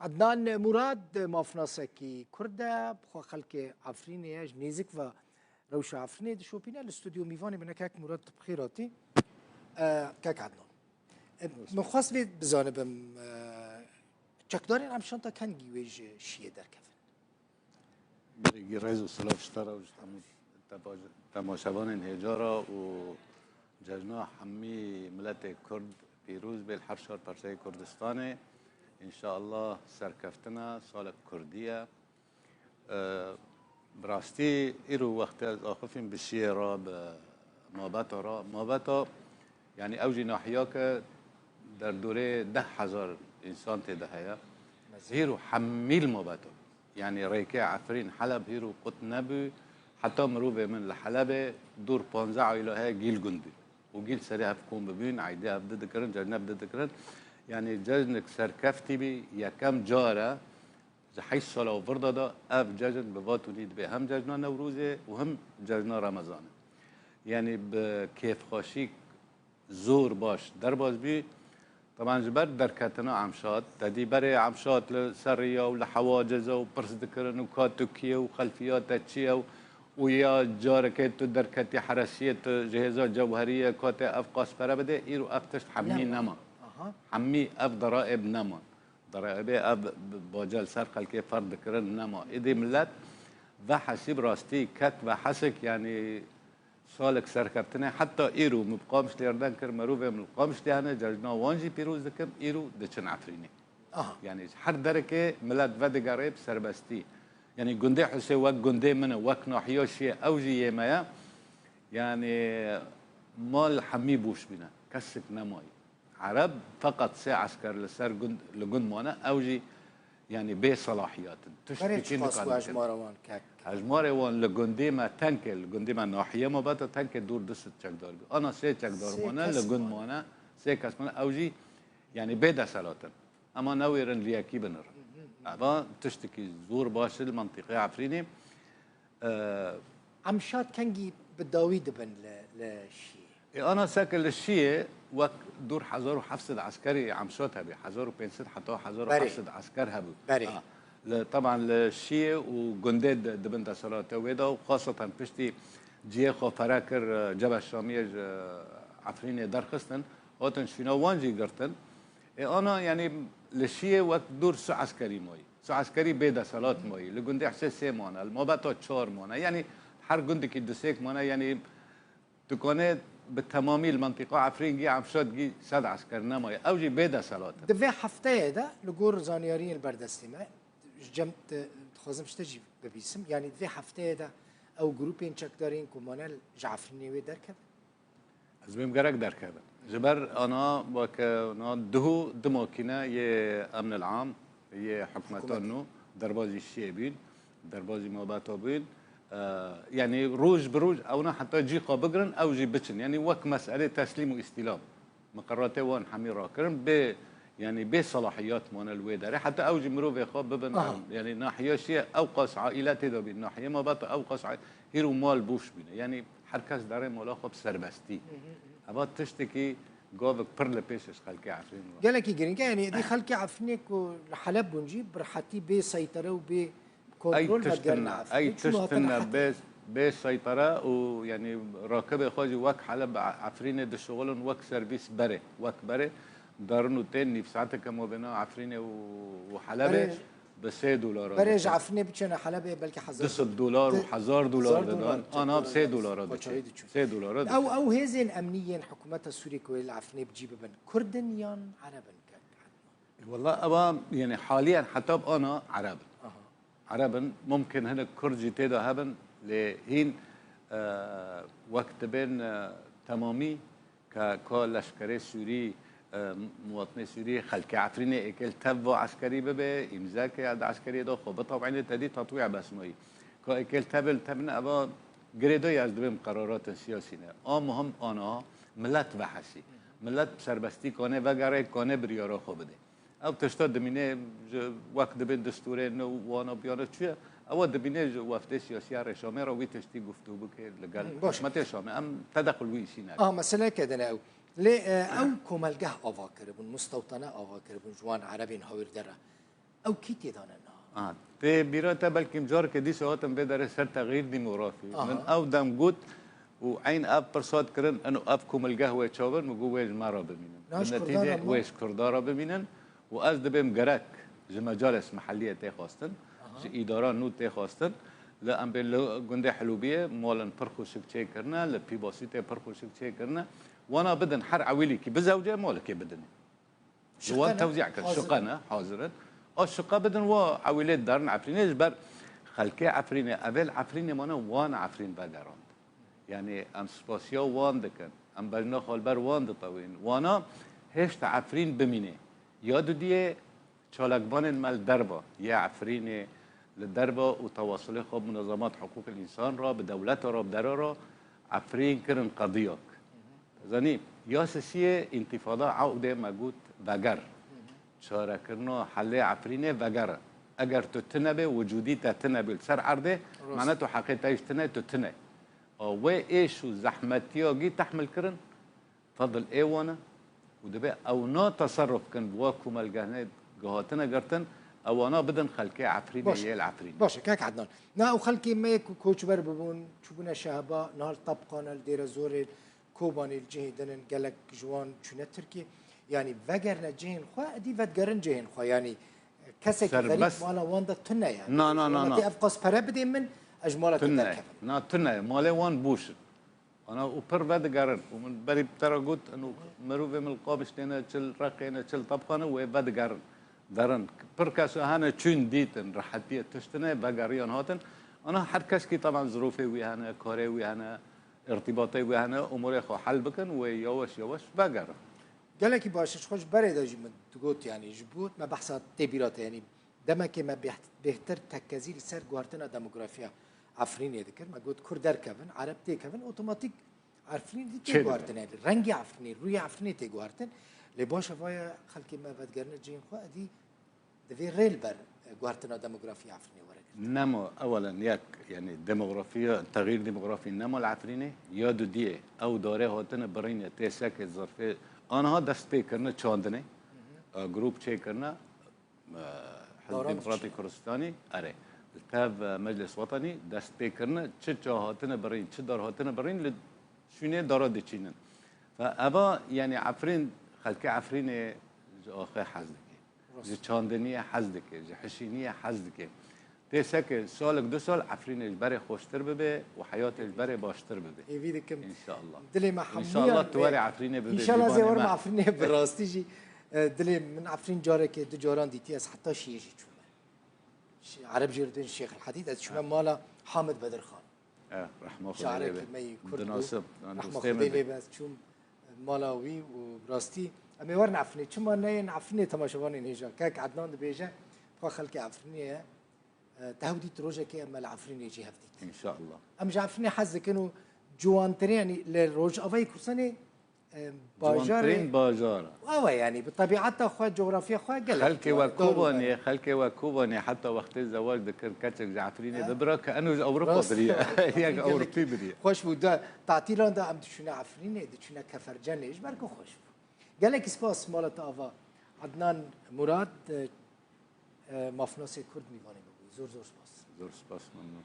عدنان مراد مافناسكي كردا بخوا خلك عفريني ياج نيزك و روش عفريني دشو بينا الاستوديو ميفاني من كاك مراد بخيراتي كاك عدنان مخواست بيت بزانبم چکدارین هم شانتا کن گیویج شیه در کفن برای رئیس و سلاف شتارا و تماشاوان انهجارا و ججنا همی ملت کرد پیروز بیل هر شهر پرچه کردستانه انشاءالله سرکفتنا سال کردیه براستی ایرو وقت از آخفیم بشیه را به مابتا يعني اوجي ناحياك در دوره 10,000 انسان تدهيا هيرو حميل مباتو يعني ريكي عفرين حلب هيرو قط نبي حتى مروبه من الحلبة دور 15 عائلة هي جيل جندي وجيل سريع بكون ببين عيدها بدد كرن جرنا بدد كرن يعني جاجنك سركفتي بي يا كم جارة زحيش صلاة وفرضة دا اف جاجن بفاتو نيد بي هم جاجنا نوروزه وهم جاجنا رمضان يعني بكيف خاشيك زور باش در باز بي طبعا جبر دركتنا عمشات تدي بري عمشات لسرية ولحواجز وبرس ذكرن وكاتوكية وخلفيات تشية ويا جاركت دركتي حرسية جهازات جوهرية كات أفقاس فربدة إيرو أفتش حمي نما حمي أف ضرائب نما ضرائب أف باجل سرقل كيف فرد ذكرن نما إدي ملت وحسيب راستي كت وحسك يعني سالك سركبتنا حتى إيرو مبقامش ليردن كر مروفة من القامش ليهنا جرجنا وانجي بيروز دكم إيرو دچن عفريني يعني حر دركة ملاد ود قريب سربستي يعني جندي حسي وق جندي من وق ناحيوشي أوجي يمايا يعني مال حمي بوش بنا كسك نماي عرب فقط سي عسكر لسر لجند مانا أوجي يعني بصلاحيات تشتكي نقاط هجماروان كاك هجماروان لجندي ما تنك الجندي ما ناحية ما بات تنك دور دست چقدار أنا سي چقدار مانا لجند مانا سي كاس مانا أوجي يعني بيدا سلاتن أما نويرن لياكي بنر أبا تشتكي زور باش المنطقة عفريني عمشات كنجي بالداويد بن لشي أنا ساكن للشيء وقت دور حزارو حفصد عسكري عمشات هبي حزارو بينسد حتى حزارو حفصد عسكر هبي طبعا للشيء وجندد دبنت صلاته ويدا وخاصة بشتي جيخو فراكر جبل الشامية عفريني درخستن وطن شفينا وانجي قرتن أنا يعني للشيء وقت دور سو عسكري موي سو عسكري بيدا صلاة موي لجندي حسي سيمانا الموباتو تشار مانا يعني حر جندك يدسيك مانا يعني تكونت بالتمامي المنطقة عفرين عمشات جي سد عسكر نماي أوجي بيدا صلاة دفع حفتة ده لجور زانيارين البردستيمة جمت تخازمش تجي ببيسم يعني دفع حفتة ده أو جروبين شكدارين كمانال جعفريني ويدركب أزميم جرك دركب جبر أنا وكنا دهو دماكينا يه أمن العام يه حكمتانو دربازي الشيبين دربازي ماباتوبين يعني روج بروج او حتى جي قابقرن او جي بتشن يعني وك مساله تسليم واستلام مقراته وان حمي راكرن ب يعني بصلاحيات مون الويداري حتى او جي مروف يخاب ببن يعني ناحيه شيء اوقس عائلات ذو بالناحيه ما بط اوقس هيرو مال بوش بينا يعني حركاس داري ملاقب سربستي ابا تشتكي جوفك برل بيشش خلكي عفرين قالك يجرين يعني دي خلكي عفرينك وحلب ونجيب برحتي بسيطره وب أي تشتنا بس سيطرة ويعني راكبة خاجي وك حلب عفرينة دشغل وك سيرفيس بري وك بري دارنو تاني في ساعتها كم بينا عفرينة وحلبة $6 بريج عفرينة بتشنا حلبة بلكي $10 و$1000 دان أنا $6 $6 أو هذين أمنيا حكومة السورية كويل عفرينة بتجيب بن كردنيان عربا والله أبا يعني حاليا حتى أنا عرب عربا ممكن هنا كرجي تيدا هبن لهين وقت بين تمامي كلشكري سوري مواطني سوري خلك عفريني اكل تبو عسكري ببي امزاك عند عسكري دو خو طبعا تدي تطويع بس مي كاكل تبل تبنا ابا جريدو يزدبم قرارات سياسية مهم انا ملت بحسي ملت سربستي كونه وگره كونه بريارو خو بده او تشتاد دمینه وقت بین دستوره نو وانا بیانه چیه او دمینه وقت سیاسی رشامه را وی تشتی گفتو بکه لگل ما تشامه ام تدخل وی سینه مثلا كده او لي او كمالجه افاكر بن مستوطنه افاكر بن جوان عربين هاوير درا او کی تیدانه نه ته بیراته بلکه جار که دیس هاتم بداره سر تغییر ديموغرافي من او دم قلت وعين اب برصاد كرن انه ابكم القهوه تشاورن وقو ويش مارا بمينن بالنتيجه ويش كردارا بمينن واز دبم جرك جي مجالس محليه تخواستن جي اداران نو تخواستن لا ام بل گنده حلوبيه مولن پرخو شكچه کرنا ل بيباسيته پرخو شكچه کرنا وانا بدن حر عويلي كي بزوجه مولك بدن هو توزيع شقنا حاضرا الشقه بدن و عويلات دارن عفرينه جبر خلكي عفرينه ابل عفرينه مانا وانا عفرين بدران يعني ام سباسيا وان دكن ام برنا خالبر وان دطوين وانا هشت عفرين بمينه يادو دي چالکبان المال دربا يا عفرين للدربا وتواصله خب منظمات حقوق الانسان را بدولت را بدرا را عفرين كرن قضيك زني ياسسيه انتفاضه عقده موجود وگر چاره کرنا حل عفرينه وگر اگر تو تنبه وجودي تنبه سر عرضه معناته حقيقه تنه تنه و ايش وزحمتيا جي تحمل كرن فضل ايوانا ودبا او نا تصرف كان بواكم الجهنات جهاتنا قرتن او انا بدن خلكي عفرين هي العفرين باشه كاك عدنان نا او خلكي ما كوتش بر ببون تشوفنا شهبا نهار طبقانا الدير زور كوبان الجهدن قالك جوان شنو تركي يعني فجرنا جهن خو دي فجرن جهن خو يعني كسك فريق مالا واندا تنا يعني نا افقاس برا بدي من اجمالات تنا نا تنا مالي وان بوش انا وبر بدقرن ومن بري ترى قلت انه مروفه من القابش لنا تشل رقينا تشل طبقنا وبدقرن درن بركاس هانا تشون ديتن راحتيه تشتنا بقريان هاتن انا حركش كي طبعا ظروفي ويانا كوري ويانا ارتباطي ويانا اموري خو حل بكن ويوش بقر قال لك باش خوش بري داجي من تقول يعني جبوت ما بحث تبيرات يعني دمك ما بيهتر تكازيل سر جوهرتنا ديموغرافيا عفريني ذكر ما قلت كردر كفن عرب تي كفن اوتوماتيك عفرين دي تيجوهرتن رنجي عفريني روي عفريني تيجوهرتن لباش فايا خلكي ما بدقرنا جين خو دي دفي ريل بر جوهرتنا ديموغرافيا عفريني ورق نمو اولا ياك يعني الديموغرافيا تغيير ديموغرافي نمو العفريني يادو دي او داره هاتن برين تيسك الظرفيه انا ها دست پی کرنا چاندنه گروپ چه کرنا حزب ديمقراطي كردستاني اره التاب مجلس وطني دست پی کرنا چه جاهاتنا برين چه دارهاتنا برين شونه دارا دچينن فابا يعني عفرين خلكي عفرين آخر حزدك جي چاندنية حزدك جي حشينية حزدك تيسك سالك دو سال عفرين البري خوشتر ببه وحياة البري باشتر ببه يفيدكم ان شاء الله دلي محمية ان شاء الله تواري عفرين ببه ان شاء الله زور مع عفرين براستي جي دلي من عفرين جارك دو جاران ديتي از حتى شي يجي تشوما عرب جيردين الشيخ الحديد از شوما مالا حامد بدر خان رحمه الله شعرك مي كرد مناسب رحمه الله بس شوم مالاوي وبراستي امي ورن عفرين شوما نين عفرين تماشوان هيجا كاك عدنان بيجا خلكي عفرين تهودي تروجا كي اما العفرين يجي هفتي ان شاء الله ام جعفرني حظ كانوا جوانترين يعني للروج افاي كرساني باجار يعني بطبيعتها خو جغرافيا خو قال خلكي وكوباني حتى وقت الزواج ذكر كاتك جعفريني ببرا كانه اوروبا بريا هي اوروبي بريا خوش بود تعطيلان دا ام تشونا عفريني تشونا كفرجان ايش بركو خوش قال لك سباس مالت افا عدنان مراد مفناس كرد ميواني زور سباس ممنون